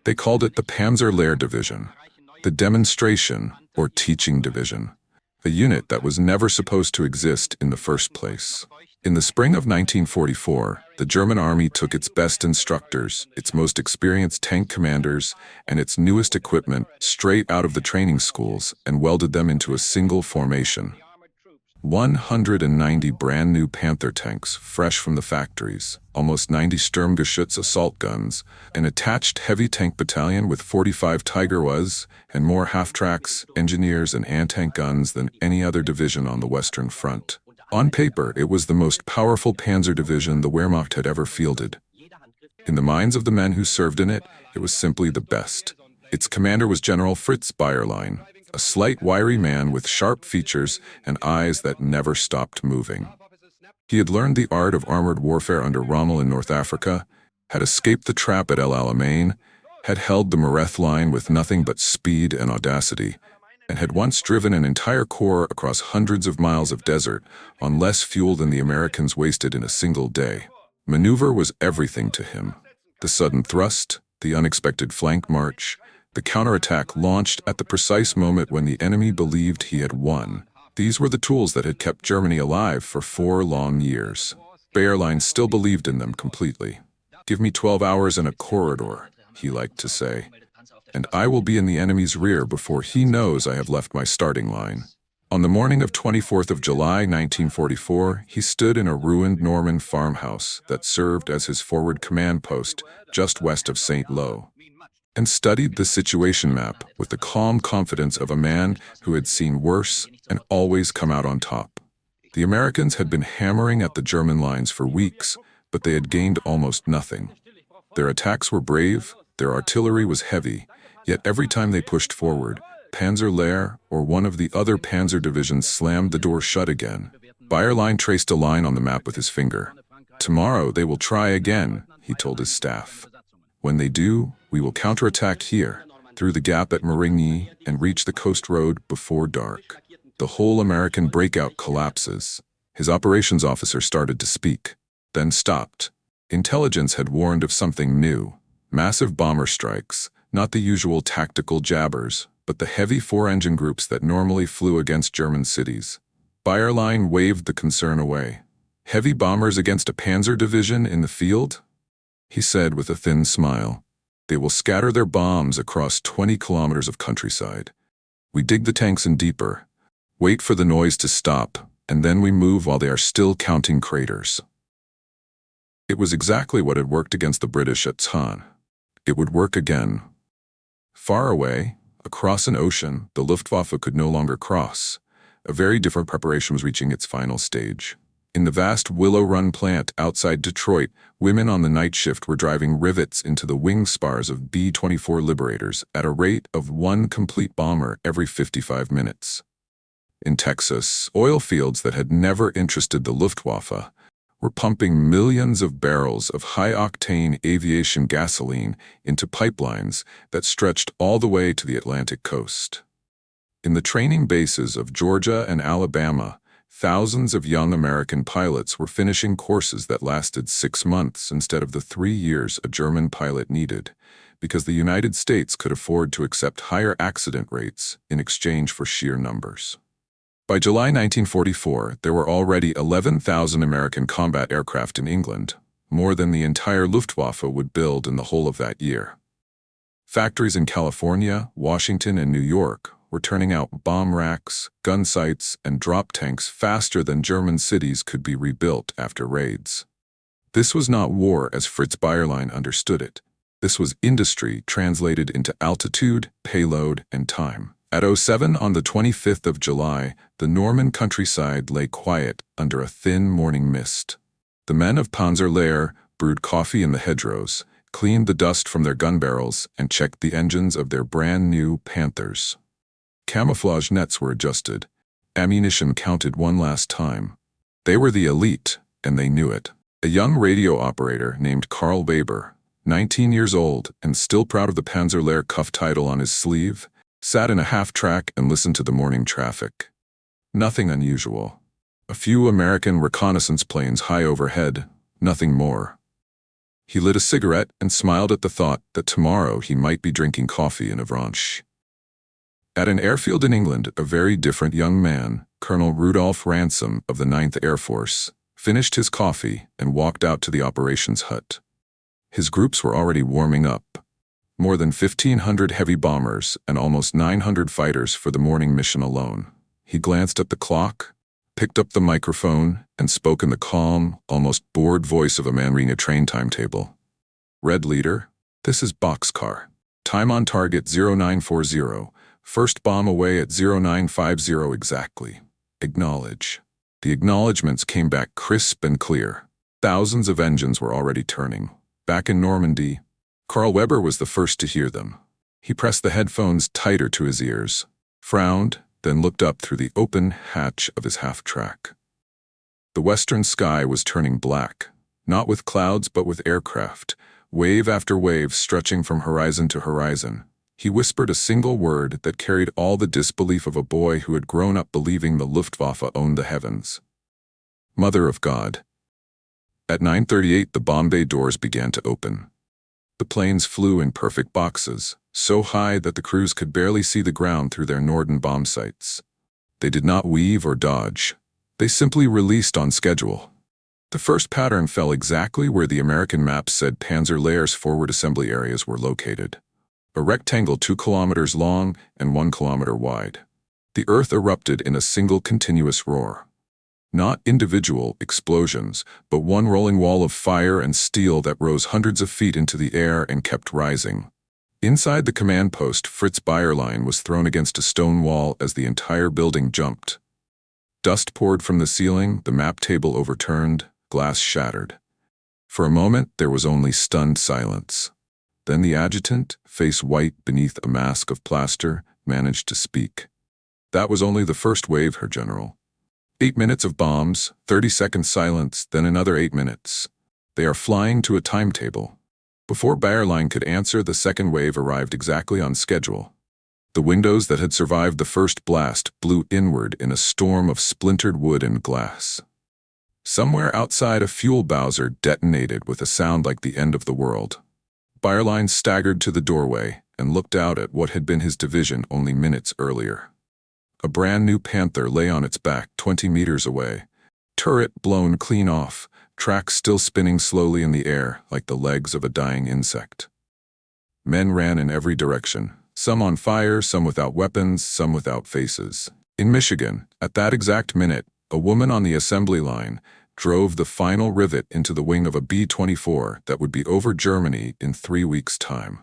They called it the Panzer-Lehr Division, the demonstration or teaching division, a unit that was never supposed to exist in the first place. In the spring of 1944, the German army took its best instructors, its most experienced tank commanders, and its newest equipment straight out of the training schools and welded them into a single formation. 190 brand new Panther tanks, fresh from the factories, almost 90 Sturmgeschütz assault guns, an attached heavy tank battalion with 45 Tiger Was, and more half-tracks, engineers, and anti-tank guns than any other division on the Western Front. On paper, it was the most powerful panzer division the Wehrmacht had ever fielded. In the minds of the men who served in it, it was simply the best. Its commander was General Fritz Bayerlein, a slight, wiry man with sharp features and eyes that never stopped moving. He had learned the art of armored warfare under Rommel in North Africa, had escaped the trap at El Alamein, had held the Mareth line with nothing but speed and audacity, and had once driven an entire corps across hundreds of miles of desert on less fuel than the Americans wasted in a single day. Maneuver was everything to him. The sudden thrust, the unexpected flank march, the counterattack launched at the precise moment when the enemy believed he had won. These were the tools that had kept Germany alive for 4 long years. Bayerlein still believed in them completely. "Give me 12 hours in a corridor," he liked to say, "and I will be in the enemy's rear before he knows I have left my starting line." On the morning of 24th of July, 1944, he stood in a ruined Norman farmhouse that served as his forward command post just west of St. Lo, and studied the situation map with the calm confidence of a man who had seen worse and always come out on top. The Americans had been hammering at the German lines for weeks, but they had gained almost nothing. Their attacks were brave, their artillery was heavy, yet every time they pushed forward, Panzer-Lehr or one of the other panzer divisions slammed the door shut again. Bayerlein traced a line on the map with his finger. "Tomorrow they will try again," he told his staff. "When they do, we will counterattack here, through the gap at Marigny, and reach the coast road before dark." The whole American breakout collapses. His operations officer started to speak, then stopped. Intelligence had warned of something new. Massive bomber strikes, not the usual tactical jabbers, but the heavy 4-engine groups that normally flew against German cities. Bayerlein waved the concern away. "Heavy bombers against a panzer division in the field?" he said with a thin smile. "They will scatter their bombs across 20 kilometers of countryside. We dig the tanks in deeper, wait for the noise to stop, and then we move while they are still counting craters." It was exactly what had worked against the British at Thann. It would work again. Far away, across an ocean the Luftwaffe could no longer cross, a very different preparation was reaching its final stage. In the vast Willow Run plant outside Detroit, women on the night shift were driving rivets into the wing spars of B-24 Liberators at a rate of 1 complete bomber every 55 minutes. In Texas, oil fields that had never interested the Luftwaffe were pumping millions of barrels of high-octane aviation gasoline into pipelines that stretched all the way to the Atlantic coast. In the training bases of Georgia and Alabama, thousands of young American pilots were finishing courses that lasted 6 months instead of the 3 years a German pilot needed, because the United States could afford to accept higher accident rates in exchange for sheer numbers. By July 1944, there were already 11,000 American combat aircraft in England, more than the entire Luftwaffe would build in the whole of that year. Factories in California, Washington, and New York were turning out bomb racks, gun sights, and drop tanks faster than German cities could be rebuilt after raids. This was not war as Fritz Bayerlein understood it. This was industry translated into altitude, payload, and time. At 07 on the 25th of July, the Norman countryside lay quiet under a thin morning mist. The men of Panzer-Lehr brewed coffee in the hedgerows, cleaned the dust from their gun barrels, and checked the engines of their brand-new Panthers. Camouflage nets were adjusted. Ammunition counted one last time. They were the elite, and they knew it. A young radio operator named Karl Weber, 19 years old and still proud of the Panzer-Lehr cuff title on his sleeve, sat in a half-track and listened to the morning traffic. Nothing unusual. A few American reconnaissance planes high overhead, nothing more. He lit a cigarette and smiled at the thought that tomorrow he might be drinking coffee in Avranches. At an airfield in England, a very different young man, Colonel Rudolph Ransom of the 9th Air Force, finished his coffee and walked out to the operations hut. His groups were already warming up. More than 1,500 heavy bombers and almost 900 fighters for the morning mission alone. He glanced at the clock, picked up the microphone, and spoke in the calm, almost bored voice of a man reading a train timetable. Red Leader, this is Boxcar. Time on target 0940. First bomb away at 0950 exactly. Acknowledge. The acknowledgements came back crisp and clear. Thousands of engines were already turning. Back in Normandy, Carl Weber was the first to hear them. He pressed the headphones tighter to his ears, frowned, then looked up through the open hatch of his half-track. The western sky was turning black, not with clouds but with aircraft, wave after wave stretching from horizon to horizon. He whispered a single word that carried all the disbelief of a boy who had grown up believing the Luftwaffe owned the heavens. Mother of God. At 9:38 the bomb bay doors began to open. The planes flew in perfect boxes, so high that the crews could barely see the ground through their Norden bomb sights. They did not weave or dodge. They simply released on schedule. The first pattern fell exactly where the American maps said Panzer-Lehr's forward assembly areas were located. A rectangle 2 kilometers long and 1 kilometer wide. The earth erupted in a single continuous roar. Not individual explosions, but one rolling wall of fire and steel that rose hundreds of feet into the air and kept rising. Inside the command post, Fritz Bayerlein was thrown against a stone wall as the entire building jumped. Dust poured from the ceiling, the map table overturned, glass shattered. For a moment, there was only stunned silence. Then the adjutant, face white beneath a mask of plaster, managed to speak. That was only the first wave, Herr General. 8 minutes of bombs, 30-second silence, then another 8 minutes. They are flying to a timetable. Before Bayerlein could answer, the second wave arrived exactly on schedule. The windows that had survived the first blast blew inward in a storm of splintered wood and glass. Somewhere outside, a fuel bowser detonated with a sound like the end of the world. Bayerlein staggered to the doorway and looked out at what had been his division only minutes earlier. A brand new Panther lay on its back 20 meters away, turret blown clean off, tracks still spinning slowly in the air like the legs of a dying insect. Men ran in every direction, some on fire, some without weapons, some without faces. In Michigan, at that exact minute, a woman on the assembly line drove the final rivet into the wing of a B-24 that would be over Germany in 3 weeks' time.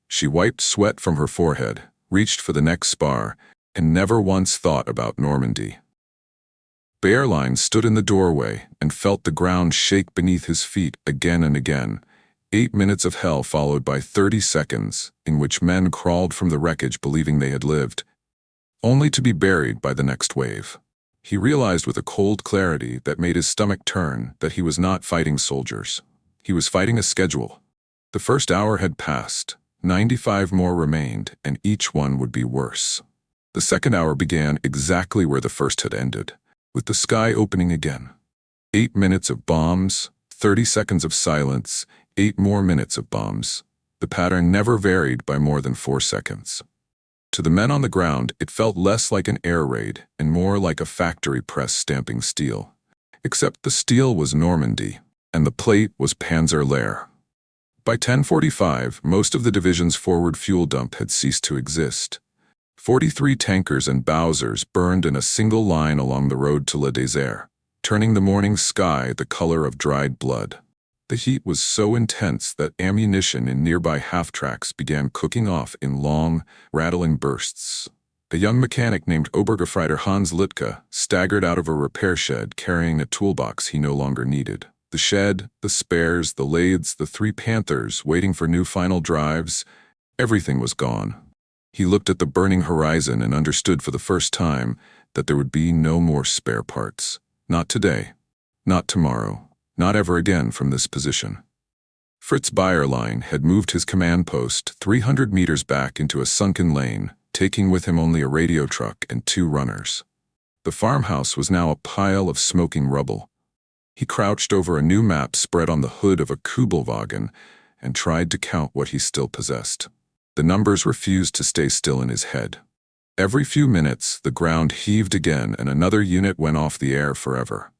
She wiped sweat from her forehead, reached for the next spar, and never once thought about Normandy. Bayerlein stood in the doorway and felt the ground shake beneath his feet again and again. 8 minutes of hell followed by 30 seconds in which men crawled from the wreckage believing they had lived, only to be buried by the next wave. He realized with a cold clarity that made his stomach turn that he was not fighting soldiers. He was fighting a schedule. The first hour had passed, 95 more remained, and each one would be worse. The second hour began exactly where the first had ended, with the sky opening again. 8 minutes of bombs, 30 seconds of silence, 8 more minutes of bombs. The pattern never varied by more than 4 seconds. To the men on the ground, it felt less like an air raid and more like a factory press stamping steel. Except the steel was Normandy, and the plate was Panzer-Lehr. By 10:45, most of the division's forward fuel dump had ceased to exist. 43 tankers and Bowsers burned in a single line along the road to Le Désert, turning the morning sky the color of dried blood. The heat was so intense that ammunition in nearby half-tracks began cooking off in long, rattling bursts. A young mechanic named Obergefreiter Hans Littke staggered out of a repair shed carrying a toolbox he no longer needed. The shed, the spares, the lathes, the 3 Panthers waiting for new final drives, everything was gone. He looked at the burning horizon and understood for the first time that there would be no more spare parts. Not today, not tomorrow, not ever again from this position. Fritz Bayerlein had moved his command post 300 meters back into a sunken lane, taking with him only a radio truck and 2 runners. The farmhouse was now a pile of smoking rubble. He crouched over a new map spread on the hood of a Kubelwagen and tried to count what he still possessed. The numbers refused to stay still in his head. Every few minutes, the ground heaved again and another unit went off the air forever.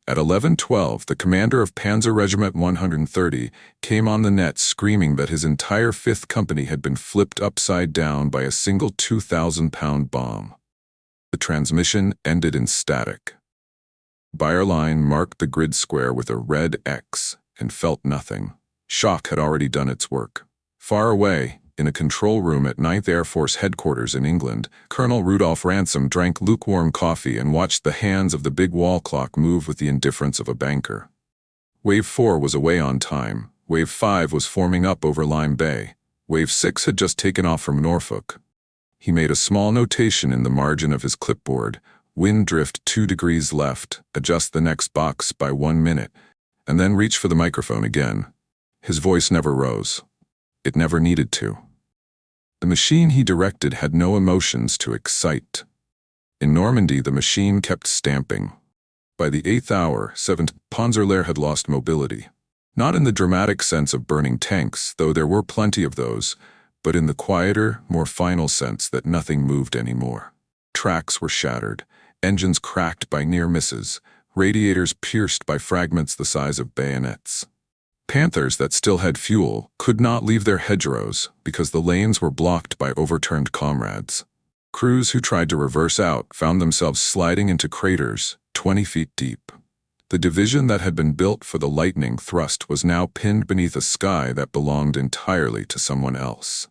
At 11:12, the commander of Panzer Regiment 130 came on the net screaming that his entire 5th Company had been flipped upside down by a single 2,000-pound bomb. The transmission ended in static. Bayerlein marked the grid square with a red X and felt nothing. Shock had already done its work. Far away, in a control room at 9th Air Force Headquarters in England, Colonel Rudolph Ransom drank lukewarm coffee and watched the hands of the big wall clock move with the indifference of a banker. Wave 4 was away on time. Wave 5 was forming up over Lime Bay. Wave 6 had just taken off from Norfolk. He made a small notation in the margin of his clipboard: wind drift 2 degrees left, adjust the next box by 1 minute, and then reach for the microphone again. His voice never rose. It never needed to. The machine he directed had no emotions to excite. In Normandy, the machine kept stamping. By the 8th hour, 7th Panzer-Lehr had lost mobility. Not in the dramatic sense of burning tanks, though there were plenty of those, but in the quieter, more final sense that nothing moved anymore. Tracks were shattered, engines cracked by near misses, radiators pierced by fragments the size of bayonets. Panthers that still had fuel could not leave their hedgerows because the lanes were blocked by overturned comrades. Crews who tried to reverse out found themselves sliding into craters 20 feet deep. The division that had been built for the lightning thrust was now pinned beneath a sky that belonged entirely to someone else.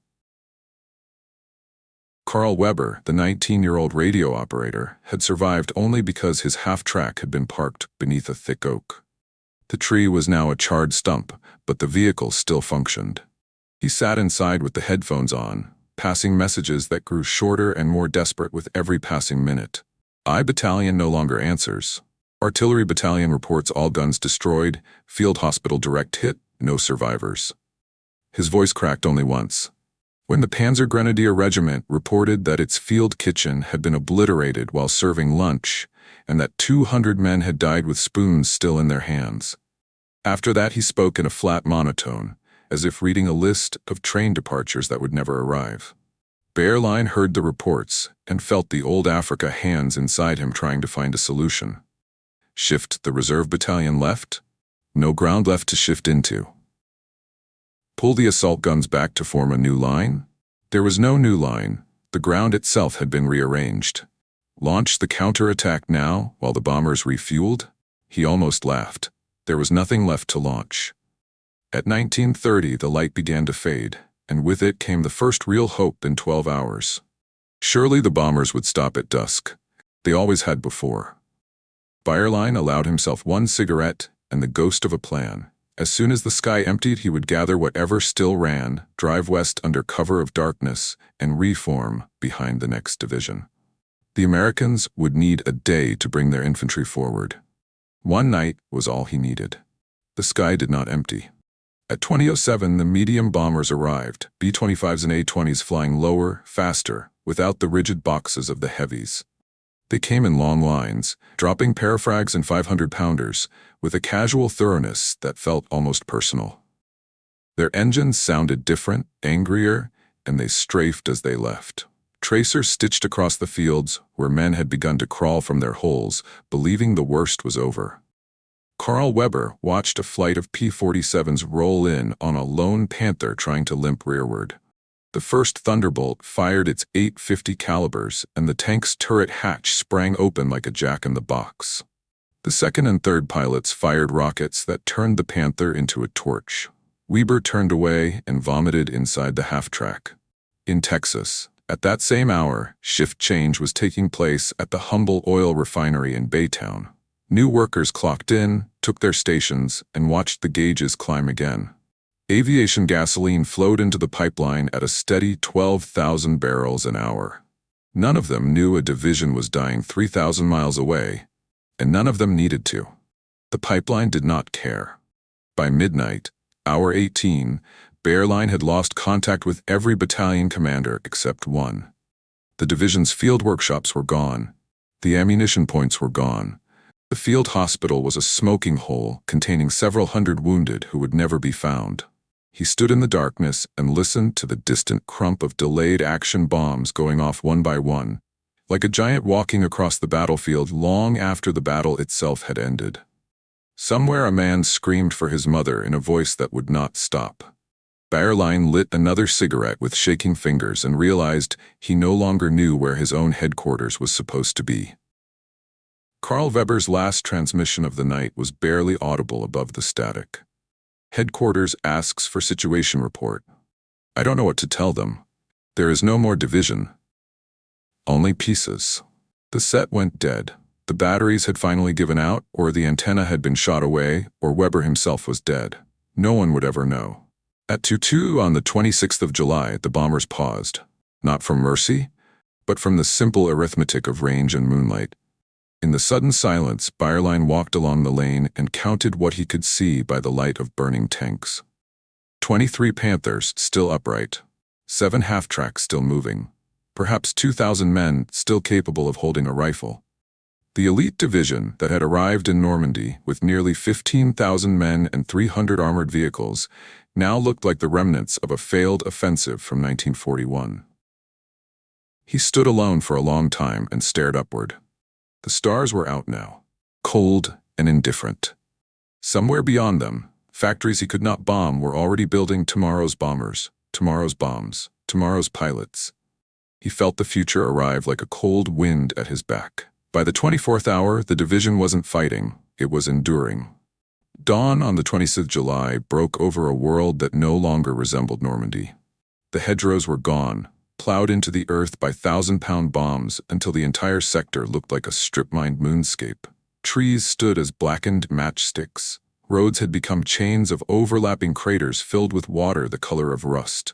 Carl Weber, the 19-year-old radio operator, had survived only because his half-track had been parked beneath a thick oak. The tree was now a charred stump, but the vehicle still functioned. He sat inside with the headphones on, passing messages that grew shorter and more desperate with every passing minute. I Battalion no longer answers. Artillery Battalion reports all guns destroyed. Field Hospital direct hit, no survivors. His voice cracked only once. When the Panzer Grenadier Regiment reported that its field kitchen had been obliterated while serving lunch, and that 200 men had died with spoons still in their hands. After that he spoke in a flat monotone, as if reading a list of train departures that would never arrive. Bayerlein heard the reports and felt the old Africa hands inside him trying to find a solution. Shift the reserve battalion left? No ground left to shift into. Pull the assault guns back to form a new line? There was no new line. The ground itself had been rearranged. Launch the counterattack now while the bombers refueled? He almost laughed. There was nothing left to launch. At 19:30, the light began to fade, and with it came the first real hope in 12 hours. Surely the bombers would stop at dusk. They always had before. Bayerlein allowed himself one cigarette and the ghost of a plan. As soon as the sky emptied, he would gather whatever still ran, drive west under cover of darkness, and reform behind the next division. The Americans would need a day to bring their infantry forward. One night was all he needed. The sky did not empty. At 20:07, the medium bombers arrived, B-25s and A-20s flying lower, faster, without the rigid boxes of the heavies. They came in long lines, dropping parafrags and 500-pounders, with a casual thoroughness that felt almost personal. Their engines sounded different, angrier, and they strafed as they left. Tracers stitched across the fields where men had begun to crawl from their holes, believing the worst was over. Carl Weber watched a flight of P-47s roll in on a lone Panther trying to limp rearward. The first Thunderbolt fired its .850 calibers, and the tank's turret hatch sprang open like a jack-in-the-box. The second and third pilots fired rockets that turned the Panther into a torch. Weber turned away and vomited inside the half-track. In Texas, at that same hour, shift change was taking place at the Humble oil refinery in Baytown. New workers clocked in, took their stations, and watched the gauges climb again. Aviation gasoline flowed into the pipeline at a steady 12,000 barrels an hour. None of them knew a division was dying 3,000 miles away, and none of them needed to. The pipeline did not care. By midnight, hour 18, Bayerlein had lost contact with every battalion commander except one. The division's field workshops were gone. The ammunition points were gone. The The field hospital was a smoking hole containing several hundred wounded who would never be found. He stood in the darkness and listened to the distant crump of delayed action bombs going off one by one, like a giant walking across the battlefield long after the battle itself had ended. Somewhere a man screamed for his mother in a voice that would not stop. Bayerlein lit another cigarette with shaking fingers and realized he no longer knew where his own headquarters was supposed to be. Karl Weber's last transmission of the night was barely audible above the static. Headquarters asks for situation report. I don't know what to tell them. There is no more division. Only pieces. The set went dead. The batteries had finally given out, or the antenna had been shot away, or Weber himself was dead. No one would ever know. At 2:02 on the 26th of July, the bombers paused. Not from mercy, but from the simple arithmetic of range and moonlight. In the sudden silence, Bayerlein walked along the lane and counted what he could see by the light of burning tanks. 23 Panthers still upright. 7 half-tracks still moving. Perhaps 2,000 men still capable of holding a rifle. The elite division that had arrived in Normandy with nearly 15,000 men and 300 armored vehicles now looked like the remnants of a failed offensive from 1941. He stood alone for a long time and stared upward. The stars were out now, cold and indifferent. Somewhere beyond them, factories he could not bomb were already building tomorrow's bombers, tomorrow's bombs, tomorrow's pilots. He felt the future arrive like a cold wind at his back. By the 24th hour, the division wasn't fighting, it was enduring. Dawn on the 26th of July broke over a world that no longer resembled Normandy. The hedgerows were gone, plowed into the earth by 1,000-pound bombs until the entire sector looked like a strip-mined moonscape. Trees stood as blackened matchsticks. Roads had become chains of overlapping craters filled with water the color of rust.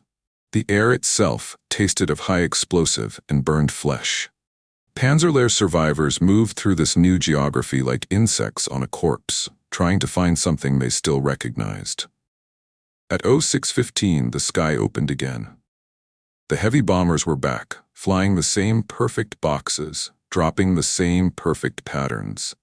The air itself tasted of high explosive and burned flesh. Panzer-Lehr survivors moved through this new geography like insects on a corpse, trying to find something they still recognized. At 06:15, the sky opened again. The heavy bombers were back, flying the same perfect boxes, dropping the same perfect patterns.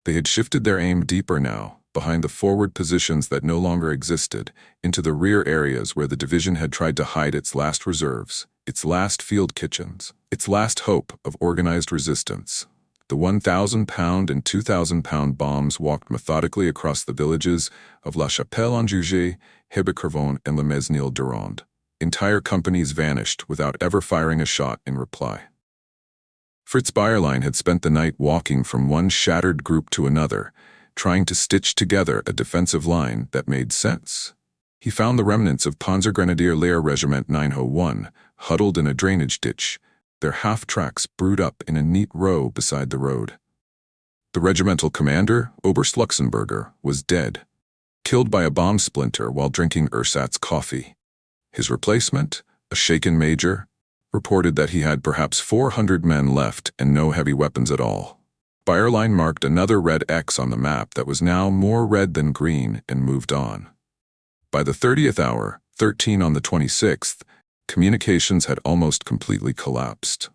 They had shifted their aim deeper now, behind the forward positions that no longer existed, into the rear areas where the division had tried to hide its last reserves, its last field kitchens, its last hope of organized resistance. The 1,000-pound and 2,000-pound bombs walked methodically across the villages of La Chapelle-en-Jugé, Hebecrevon, and Le Mesnil-Durand. Entire companies vanished without ever firing a shot in reply. Fritz Bayerlein had spent the night walking from one shattered group to another, trying to stitch together a defensive line that made sense. He found the remnants of Panzer-Grenadier Regiment 901 huddled in a drainage ditch, their half-tracks brewed up in a neat row beside the road. The regimental commander, Oberst Luxemburger, was dead, killed by a bomb splinter while drinking ersatz coffee. His replacement, a shaken major, reported that he had perhaps 400 men left and no heavy weapons at all. Bayerlein marked another red X on the map that was now more red than green and moved on. By the 30th hour, 13 on the 26th, communications had almost completely collapsed.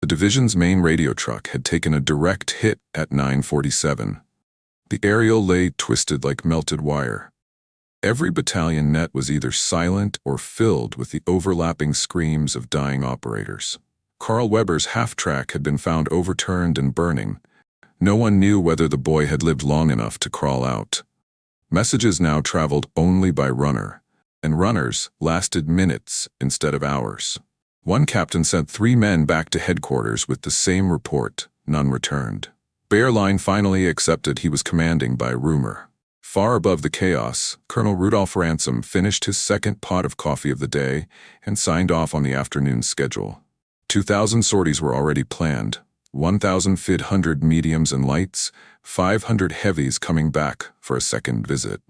The division's main radio truck had taken a direct hit at 9:47. The aerial lay twisted like melted wire. Every battalion net was either silent or filled with the overlapping screams of dying operators. Karl Weber's half-track had been found overturned and burning. No one knew whether the boy had lived long enough to crawl out. Messages now traveled only by runner, and runners lasted minutes instead of hours. One captain sent 3 men back to headquarters with the same report. None returned. Bayerlein finally accepted he was commanding by rumor. Far above the chaos, Colonel Rudolf Ransom finished his second pot of coffee of the day and signed off on the afternoon schedule. 2,000 sorties were already planned, 1,500 mediums and lights, 500 heavies coming back for a second visit.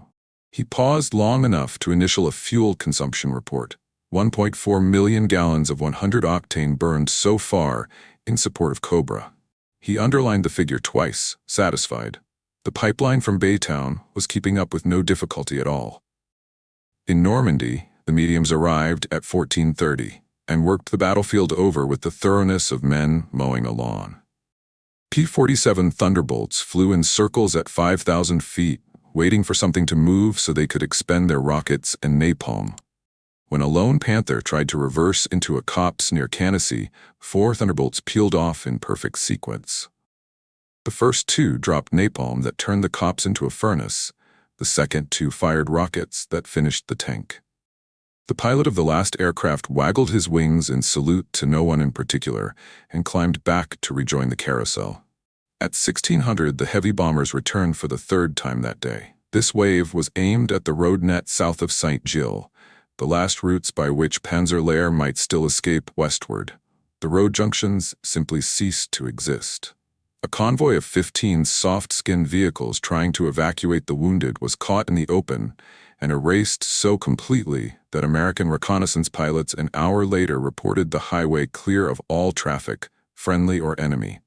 He paused long enough to initial a fuel consumption report. 1.4 million gallons of 100-octane burned so far in support of Cobra. He underlined the figure twice, satisfied. The pipeline from Baytown was keeping up with no difficulty at all. In Normandy, the mediums arrived at 14:30 and worked the battlefield over with the thoroughness of men mowing a lawn. P-47 Thunderbolts flew in circles at 5,000 feet, waiting for something to move so they could expend their rockets and napalm. When a lone Panther tried to reverse into a copse near Cannassy, 4 Thunderbolts peeled off in perfect sequence. The first 2 dropped napalm that turned the copse into a furnace. The second 2 fired rockets that finished the tank. The pilot of the last aircraft waggled his wings in salute to no one in particular and climbed back to rejoin the carousel. At 1600, the heavy bombers returned for the 3rd time that day. This wave was aimed at the road net south of St. Gilles, the last routes by which Panzer-Lehr might still escape westward. The road junctions simply ceased to exist. A convoy of 15 soft-skinned vehicles trying to evacuate the wounded was caught in the open and erased so completely that American reconnaissance pilots an hour later reported the highway clear of all traffic, friendly or enemy.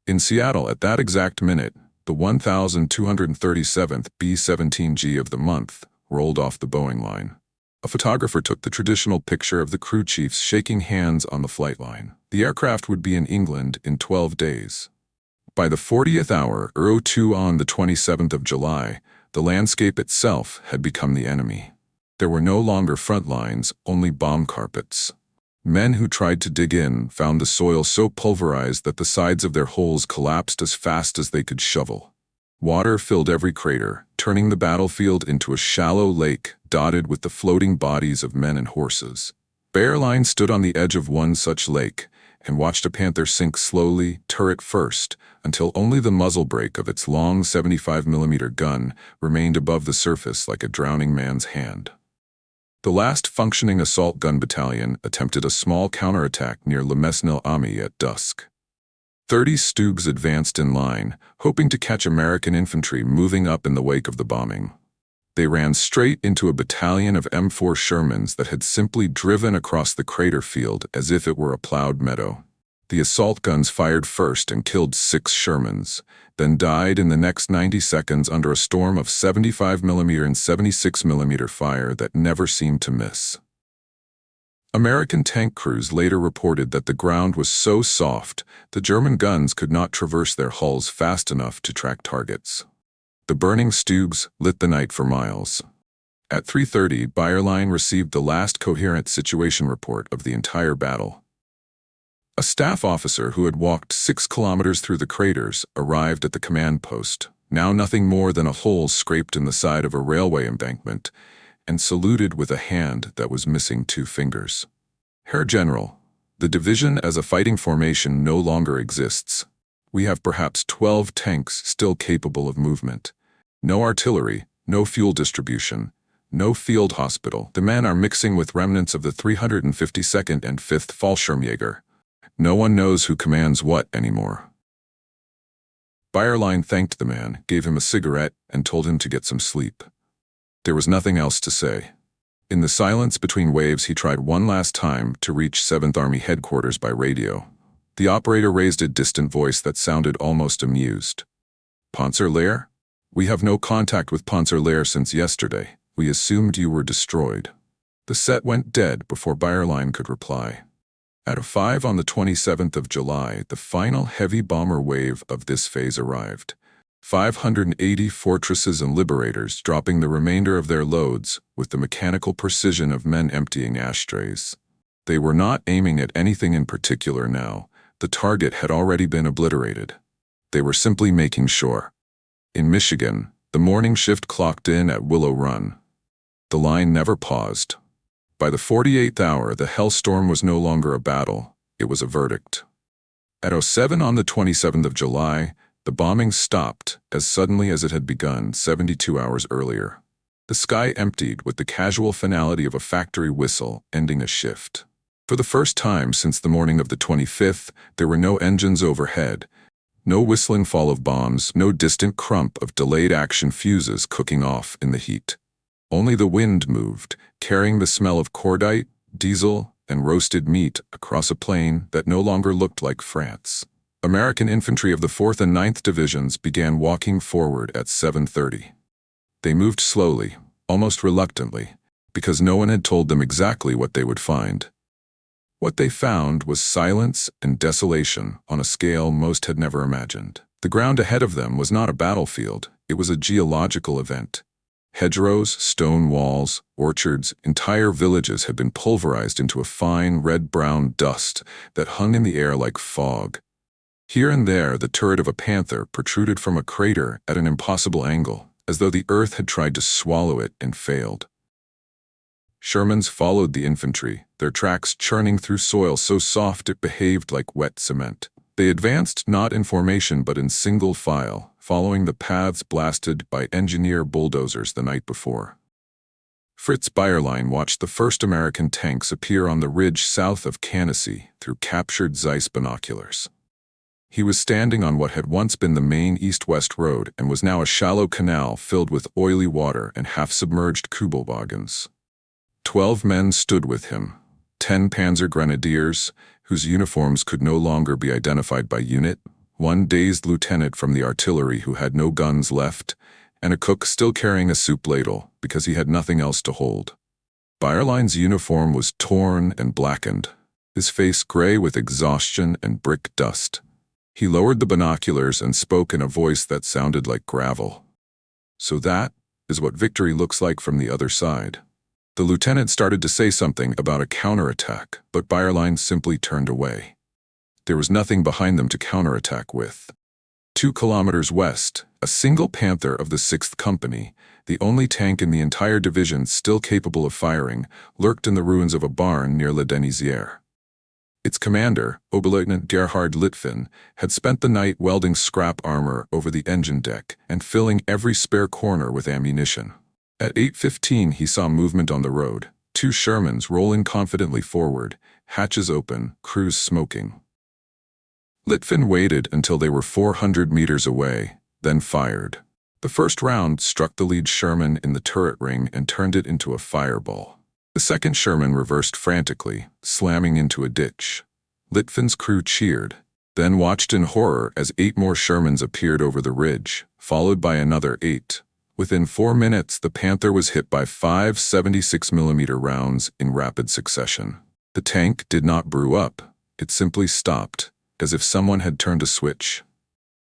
In Seattle, at that exact minute, the 1,237th B-17G of the month rolled off the Boeing line. A photographer took the traditional picture of the crew chiefs shaking hands on the flight line. The aircraft would be in England in 12 days. By the 40th hour, 02 on the 27th of July, the landscape itself had become the enemy. There were no longer front lines, only bomb carpets. Men who tried to dig in found the soil so pulverized that the sides of their holes collapsed as fast as they could shovel. Water filled every crater, turning the battlefield into a shallow lake dotted with the floating bodies of men and horses. Bayerlein stood on the edge of one such lake and watched a Panther sink slowly, turret first, until only the muzzle brake of its long 75mm gun remained above the surface like a drowning man's hand. The last functioning assault gun battalion attempted a small counterattack near Le Mesnil-Ami at dusk. 30 Stugs advanced in line, hoping to catch American infantry moving up in the wake of the bombing. They ran straight into a battalion of M4 Shermans that had simply driven across the crater field as if it were a plowed meadow. The assault guns fired first and killed 6 Shermans, then died in the next 90 seconds under a storm of 75mm and 76mm fire that never seemed to miss. American tank crews later reported that the ground was so soft, the German guns could not traverse their hulls fast enough to track targets. The burning Stugs lit the night for miles. At 3:30, Bayerlein received the last coherent situation report of the entire battle. A staff officer who had walked 6 kilometers through the craters arrived at the command post, now nothing more than a hole scraped in the side of a railway embankment, and saluted with a hand that was missing 2 fingers. Herr General, the division as a fighting formation no longer exists. We have perhaps 12 tanks still capable of movement. No artillery, no fuel distribution, no field hospital. The men are mixing with remnants of the 352nd and 5th Fallschirmjäger. No one knows who commands what anymore. Bayerlein thanked the man, gave him a cigarette, and told him to get some sleep. There was nothing else to say. In the silence between waves, he tried one last time to reach 7th Army headquarters by radio. The operator raised a distant voice that sounded almost amused. Panzer-Lehr? We have no contact with Panzer-Lehr since yesterday. We assumed you were destroyed. The set went dead before Bayerlein could reply. At 5 on the 27th of July, the final heavy bomber wave of this phase arrived. 580 fortresses and liberators dropping the remainder of their loads with the mechanical precision of men emptying ashtrays. They were not aiming at anything in particular now. The target had already been obliterated. They were simply making sure. In Michigan, the morning shift clocked in at Willow Run. The line never paused. By the 48th hour, the Hellstorm was no longer a battle, it was a verdict. At 07 on the 27th of July, the bombing stopped as suddenly as it had begun 72 hours earlier. The sky emptied with the casual finality of a factory whistle ending a shift. For the first time since the morning of the 25th, there were no engines overhead, no whistling fall of bombs, no distant crump of delayed action fuses cooking off in the heat. Only the wind moved, carrying the smell of cordite, diesel, and roasted meat across a plain that no longer looked like France. American infantry of the 4th and 9th Divisions began walking forward at 7:30. They moved slowly, almost reluctantly, because no one had told them exactly what they would find. What they found was silence and desolation on a scale most had never imagined. The ground ahead of them was not a battlefield, it was a geological event. Hedgerows, stone walls, orchards, entire villages had been pulverized into a fine red-brown dust that hung in the air like fog. Here and there, the turret of a Panther protruded from a crater at an impossible angle, as though the earth had tried to swallow it and failed. Shermans followed the infantry, their tracks churning through soil so soft it behaved like wet cement. They advanced not in formation but in single file, following the paths blasted by engineer bulldozers the night before. Fritz Bayerlein watched the first American tanks appear on the ridge south of Cannacy through captured Zeiss binoculars. He was standing on what had once been the main east-west road and was now a shallow canal filled with oily water and half-submerged Kübelwagens. 12 men stood with him, 10 Panzer Grenadiers, whose uniforms could no longer be identified by unit, one dazed lieutenant from the artillery who had no guns left, and a cook still carrying a soup ladle because he had nothing else to hold. Bayerlein's uniform was torn and blackened, his face gray with exhaustion and brick dust. He lowered the binoculars and spoke in a voice that sounded like gravel. "So that is what victory looks like from the other side." The lieutenant started to say something about a counterattack, but Bayerlein simply turned away. There was nothing behind them to counterattack with. 2 kilometers west, a single Panther of the 6th Company, the only tank in the entire division still capable of firing, lurked in the ruins of a barn near La Denisière. Its commander, Oberleutnant Gerhard Litvin, had spent the night welding scrap armor over the engine deck and filling every spare corner with ammunition. At 8:15 he saw movement on the road, 2 Shermans rolling confidently forward, hatches open, crews smoking. Litvin waited until they were 400 meters away, then fired. The first round struck the lead Sherman in the turret ring and turned it into a fireball. The second Sherman reversed frantically, slamming into a ditch. Litvin's crew cheered, then watched in horror as 8 more Shermans appeared over the ridge, followed by another 8. Within 4 minutes, the Panther was hit by 5 76mm rounds in rapid succession. The tank did not brew up, it simply stopped, as if someone had turned a switch.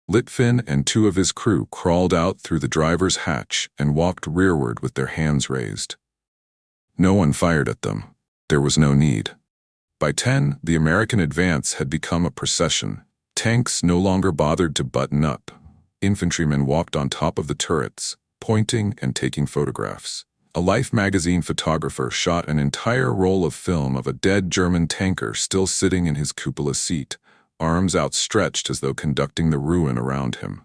Litvin and 2 of his crew crawled out through the driver's hatch and walked rearward with their hands raised. No one fired at them. There was no need. By 10, the American advance had become a procession. Tanks no longer bothered to button up. Infantrymen walked on top of the turrets, pointing and taking photographs. A Life magazine photographer shot an entire roll of film of a dead German tanker still sitting in his cupola seat, arms outstretched as though conducting the ruin around him.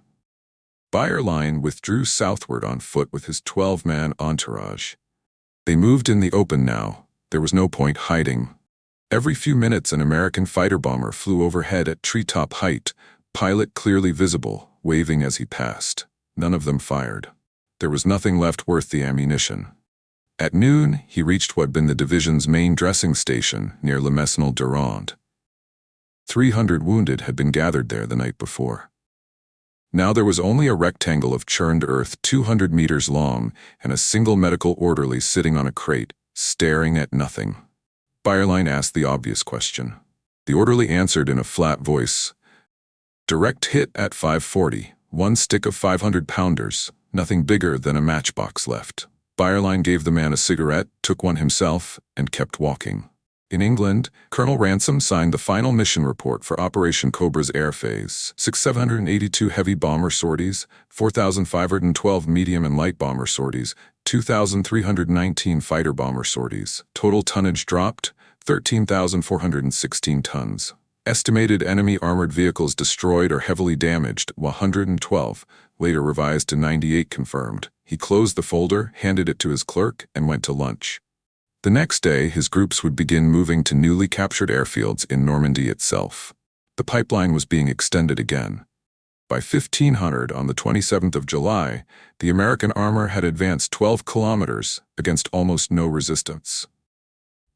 Bayerlein withdrew southward on foot with his 12-man entourage. They moved in the open now. There was no point hiding. Every few minutes an American fighter bomber flew overhead at treetop height, pilot clearly visible, waving as he passed. None of them fired. There was nothing left worth the ammunition. At noon, he reached what had been the division's main dressing station near Le Mesnil-Durand. 300 wounded had been gathered there the night before. Now there was only a rectangle of churned earth 200 meters long and a single medical orderly sitting on a crate, staring at nothing. Bayerlein asked the obvious question. The orderly answered in a flat voice, "Direct hit at 540, 1 stick of 500-pounders, nothing bigger than a matchbox left." Bayerlein gave the man a cigarette, took one himself, and kept walking. In England, Colonel Ransom signed the final mission report for Operation Cobra's air phase: 782 heavy bomber sorties, 4,512 medium and light bomber sorties, 2,319 fighter bomber sorties. Total tonnage dropped, 13,416 tons. Estimated enemy armored vehicles destroyed or heavily damaged, 112, later revised to 98 confirmed. He closed the folder, handed it to his clerk, and went to lunch. The next day, his groups would begin moving to newly captured airfields in Normandy itself. The pipeline was being extended again. By 1500, on the 27th of July, the American armor had advanced 12 kilometers against almost no resistance.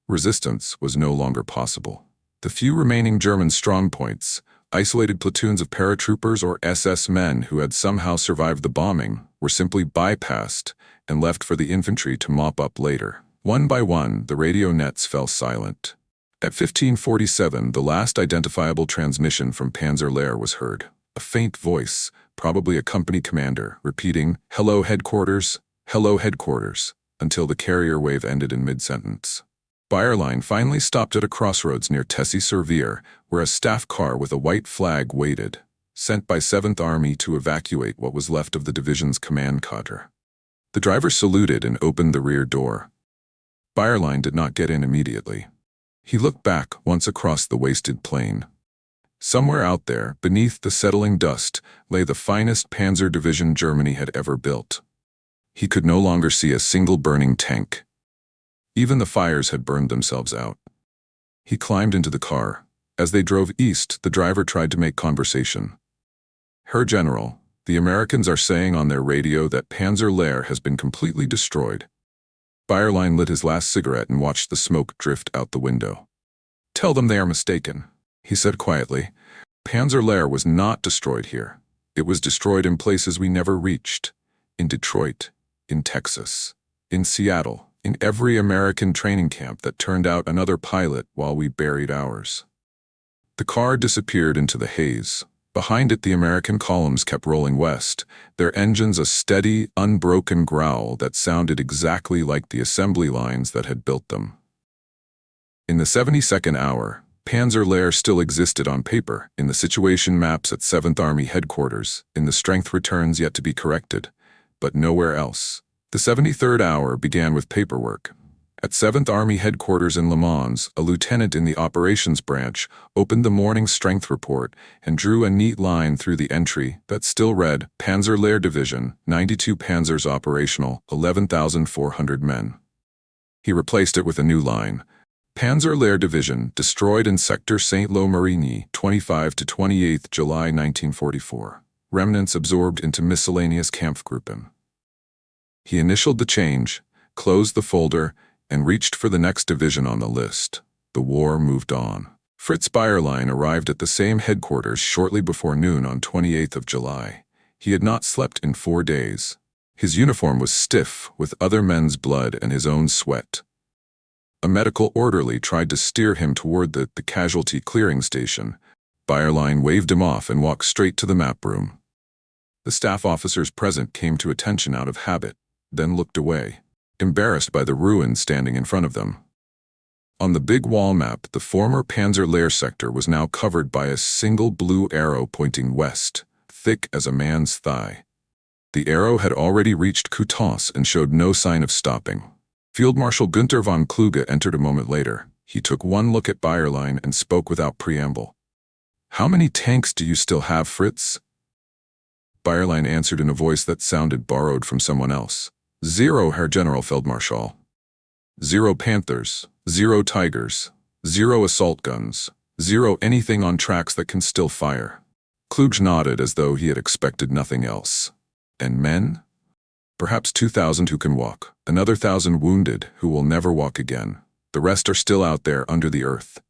Resistance was no longer possible. The few remaining German strongpoints, isolated platoons of paratroopers or SS men who had somehow survived the bombing, were simply bypassed and left for the infantry to mop up later. One by one, the radio nets fell silent. At 15:47, the last identifiable transmission from Panzer-Lehr was heard. A faint voice, probably a company commander, repeating, "Hello, headquarters, hello, headquarters," until the carrier wave ended in mid-sentence. Bayerlein finally stopped at a crossroads near Tessy-sur-Vier, where a staff car with a white flag waited, sent by 7th Army to evacuate what was left of the division's command cadre. The driver saluted and opened the rear door. Bayerlein did not get in immediately. He looked back once across the wasted plain. Somewhere out there, beneath the settling dust, lay the finest Panzer division Germany had ever built. He could no longer see a single burning tank. Even the fires had burned themselves out. He climbed into the car. As they drove east, the driver tried to make conversation. "Herr General, the Americans are saying on their radio that Panzer-Lehr has been completely destroyed." Bayerlein lit his last cigarette and watched the smoke drift out the window. "Tell them they are mistaken," he said quietly. "Panzer-Lehr was not destroyed here. It was destroyed in places we never reached. In Detroit, in Texas, in Seattle, in every American training camp that turned out another pilot while we buried ours." The car disappeared into the haze. Behind it, the American columns kept rolling west, their engines a steady, unbroken growl that sounded exactly like the assembly lines that had built them. In the 72nd hour, Panzer-Lehr still existed on paper, in the situation maps at 7th Army headquarters, in the strength returns yet to be corrected, but nowhere else. The 73rd hour began with paperwork. At 7th Army headquarters in Le Mans, a lieutenant in the operations branch opened the morning strength report and drew a neat line through the entry that still read, "Panzer-Lehr Division, 92 Panzers operational, 11,400 men." He replaced it with a new line, "Panzer-Lehr Division, destroyed in Sector Saint-Lô-Marigny, 25 to 28 July 1944. Remnants absorbed into miscellaneous Kampfgruppen." He initialed the change, closed the folder, and reached for the next division on the list. The war moved on. Fritz Bayerlein arrived at the same headquarters shortly before noon on 28th of July. He had not slept in 4 days. His uniform was stiff with other men's blood and his own sweat. A medical orderly tried to steer him toward the casualty clearing station. Bayerlein waved him off and walked straight to the map room. The staff officers present came to attention out of habit, then looked away, embarrassed by the ruins standing in front of them. On the big wall map, the former Panzer-Lehr sector was now covered by a single blue arrow pointing west, thick as a man's thigh. The arrow had already reached Coutances and showed no sign of stopping. Field Marshal Günther von Kluge entered a moment later. He took one look at Bayerlein and spoke without preamble. "How many tanks do you still have, Fritz?" Bayerlein answered in a voice that sounded borrowed from someone else. "Zero, Herr General Feldmarschall. 0 Panthers, 0 Tigers, 0 assault guns, 0 anything on tracks that can still fire." Kluge nodded as though he had expected nothing else. "And men?" "Perhaps 2,000 who can walk, another 1,000 wounded who will never walk again. The rest are still out there under the earth."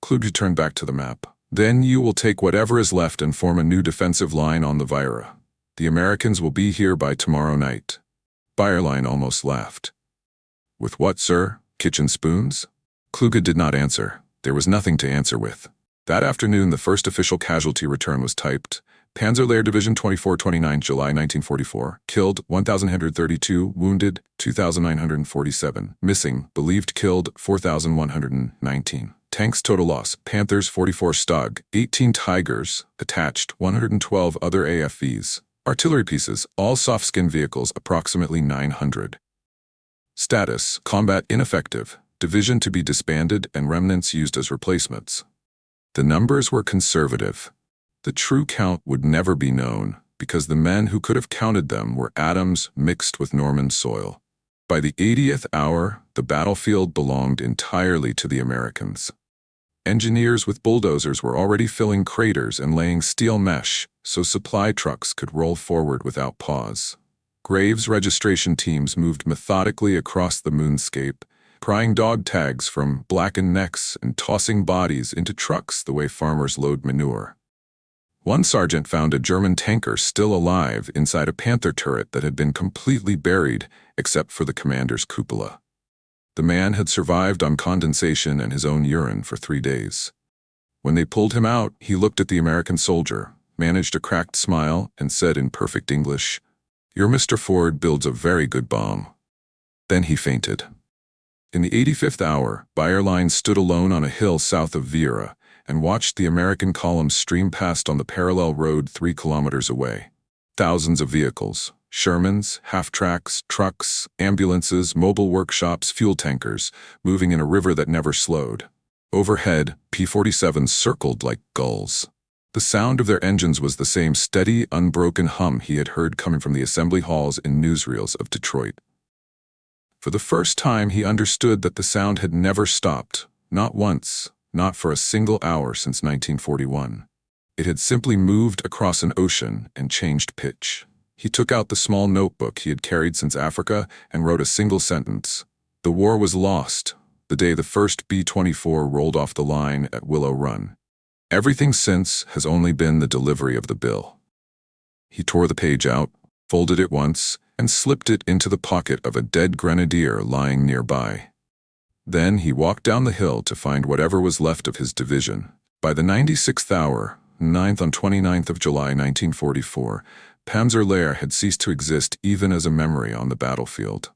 Kluge turned back to the map. "Then you will take whatever is left and form a new defensive line on the Vira. The Americans will be here by tomorrow night." Bayerlein almost laughed. "With what, sir? Kitchen spoons?" Kluge did not answer. There was nothing to answer with. That afternoon, the first official casualty return was typed. Panzer-Lehr Division 24-29 July 1944, killed 1,132, wounded 2,947, missing, believed killed 4,119. Tanks total loss, Panthers 44 Stug, 18 Tigers, attached 112 other AFVs. Artillery pieces, all soft-skin vehicles approximately 900. Status, combat ineffective, division to be disbanded and remnants used as replacements. The numbers were conservative. The true count would never be known, because the men who could have counted them were atoms mixed with Norman soil. By the 80th hour, the battlefield belonged entirely to the Americans. Engineers with bulldozers were already filling craters and laying steel mesh so supply trucks could roll forward without pause. Graves registration teams moved methodically across the moonscape, prying dog tags from blackened necks and tossing bodies into trucks the way farmers load manure. One sergeant found a German tanker still alive inside a Panther turret that had been completely buried except for the commander's cupola. The man had survived on condensation and his own urine for 3 days. When they pulled him out, he looked at the American soldier, managed a cracked smile, and said in perfect English, "Your Mr. Ford builds a very good bomb." Then he fainted. In the 85th hour, Bayerlein stood alone on a hill south of Viera and watched the American columns stream past on the parallel road 3 kilometers away. Thousands of vehicles, Shermans, half-tracks, trucks, ambulances, mobile workshops, fuel tankers, moving in a river that never slowed. Overhead, P-47s circled like gulls. The sound of their engines was the same steady, unbroken hum he had heard coming from the assembly halls in newsreels of Detroit. For the first time, he understood that the sound had never stopped, not once, not for a single hour since 1941. It had simply moved across an ocean and changed pitch. He took out the small notebook he had carried since Africa and wrote a single sentence. The war was lost, the day the first B-24 rolled off the line at Willow Run. Everything since has only been the delivery of the bill. He tore the page out, folded it once, and slipped it into the pocket of a dead grenadier lying nearby. Then he walked down the hill to find whatever was left of his division. By the 96th hour, 9th on 29th of July 1944, Panzer-Lehr had ceased to exist even as a memory on the battlefield.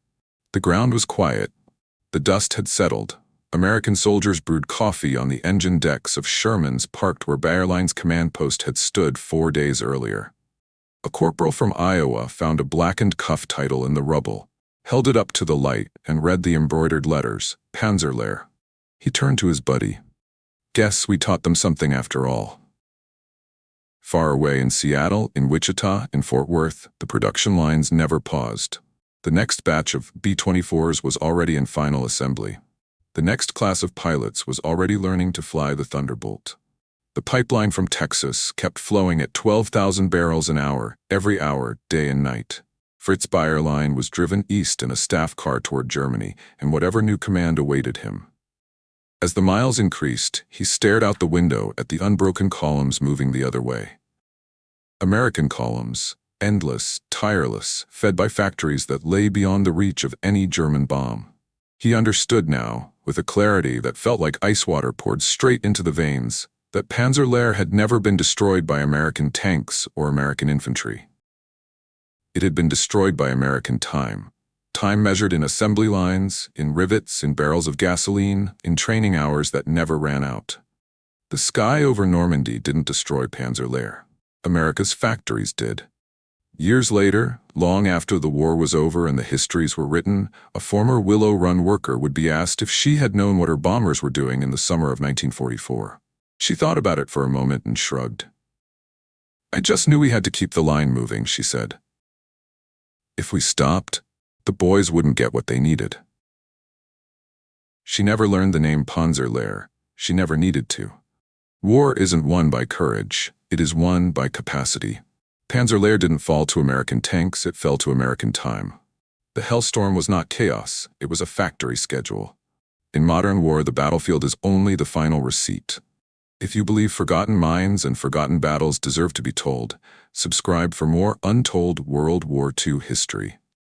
The ground was quiet. The dust had settled. American soldiers brewed coffee on the engine decks of Shermans parked where Bayerlein's command post had stood 4 days earlier. A corporal from Iowa found a blackened cuff title in the rubble, held it up to the light, and read the embroidered letters, Panzer-Lehr. He turned to his buddy. "Guess we taught them something after all." Far away in Seattle, in Wichita, in Fort Worth, the production lines never paused. The next batch of B-24s was already in final assembly. The next class of pilots was already learning to fly the Thunderbolt. The pipeline from Texas kept flowing at 12,000 barrels an hour, every hour, day and night. Fritz Bayerlein was driven east in a staff car toward Germany, and whatever new command awaited him. As the miles increased, he stared out the window at the unbroken columns moving the other way. American columns, endless, tireless, fed by factories that lay beyond the reach of any German bomb. He understood now, with a clarity that felt like ice water poured straight into the veins, that Panzer-Lehr had never been destroyed by American tanks or American infantry. It had been destroyed by American time. Time measured in assembly lines, in rivets, in barrels of gasoline, in training hours that never ran out. The sky over Normandy didn't destroy Panzer-Lehr. America's factories did. Years later, long after the war was over and the histories were written, a former Willow Run worker would be asked if she had known what her bombers were doing in the summer of 1944. She thought about it for a moment and shrugged. "I just knew we had to keep the line moving," she said. "If we stopped, the boys wouldn't get what they needed." She never learned the name Panzer-Lehr. She never needed to. War isn't won by courage. It is won by capacity. Panzer-Lehr didn't fall to American tanks, it fell to American time. The Hellstorm was not chaos, it was a factory schedule. In modern war, the battlefield is only the final receipt. If you believe forgotten minds and forgotten battles deserve to be told, subscribe for more untold World War II history.